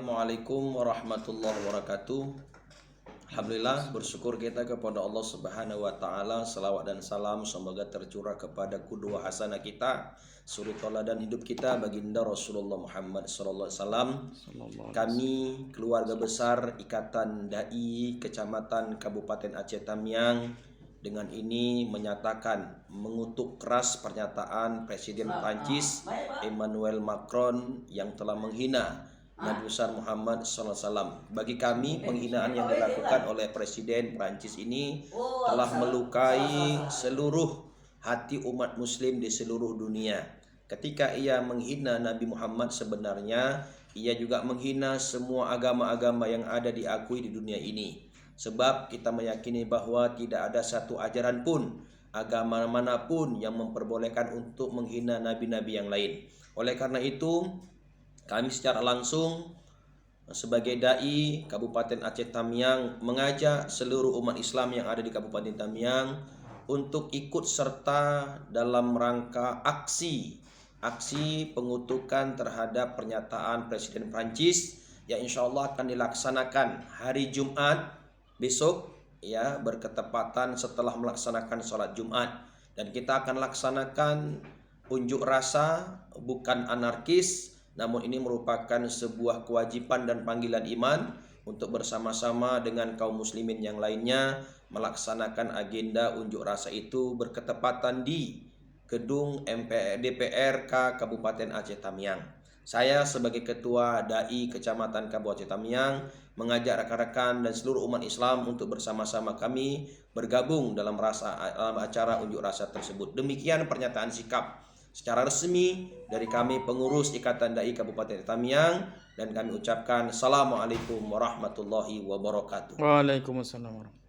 Assalamualaikum warahmatullahi wabarakatuh. Alhamdulillah, bersyukur kita kepada Allah Subhanahu wa taala. Salawat dan salam semoga tercurah kepada qudwah hasanah kita, suri tauladan hidup kita, baginda Rasulullah Muhammad sallallahu alaihi wasallam. Kami keluarga besar Ikatan Dai Kecamatan Kabupaten Aceh Tamiang dengan ini menyatakan mengutuk keras pernyataan Presiden Prancis Emmanuel Macron yang telah menghina Nabi besar Muhammad SAW. Bagi kami, penghinaan yang dilakukan oleh Presiden Prancis ini telah melukai seluruh hati umat muslim di seluruh dunia. Ketika ia menghina Nabi Muhammad, sebenarnya ia juga menghina semua agama-agama yang ada diakui di dunia ini. Sebab kita meyakini bahwa tidak ada satu ajaran pun, agama manapun yang memperbolehkan untuk menghina nabi-nabi yang lain. Oleh karena itu, kami secara langsung sebagai dai Kabupaten Aceh Tamiang mengajak seluruh umat Islam yang ada di Kabupaten Tamiang untuk ikut serta dalam rangka aksi pengutukan terhadap pernyataan Presiden Prancis yang insya Allah akan dilaksanakan hari Jumat besok, ya, berketepatan setelah melaksanakan sholat Jumat. Dan kita akan laksanakan unjuk rasa bukan anarkis, namun ini merupakan sebuah kewajiban dan panggilan iman untuk bersama-sama dengan kaum muslimin yang lainnya melaksanakan agenda unjuk rasa itu berketepatan di gedung DPRK Kabupaten Aceh Tamiang. Saya sebagai Ketua Dai Kecamatan Kabupaten Aceh Tamiang mengajak rekan-rekan dan seluruh umat Islam untuk bersama-sama kami bergabung dalam acara unjuk rasa tersebut. Demikian pernyataan sikap secara resmi dari kami pengurus Ikatan Dai Kabupaten Tamiang, dan kami ucapkan Assalamualaikum warahmatullahi wabarakatuh. Waalaikumsalam warahmatullahi wabarakatuh.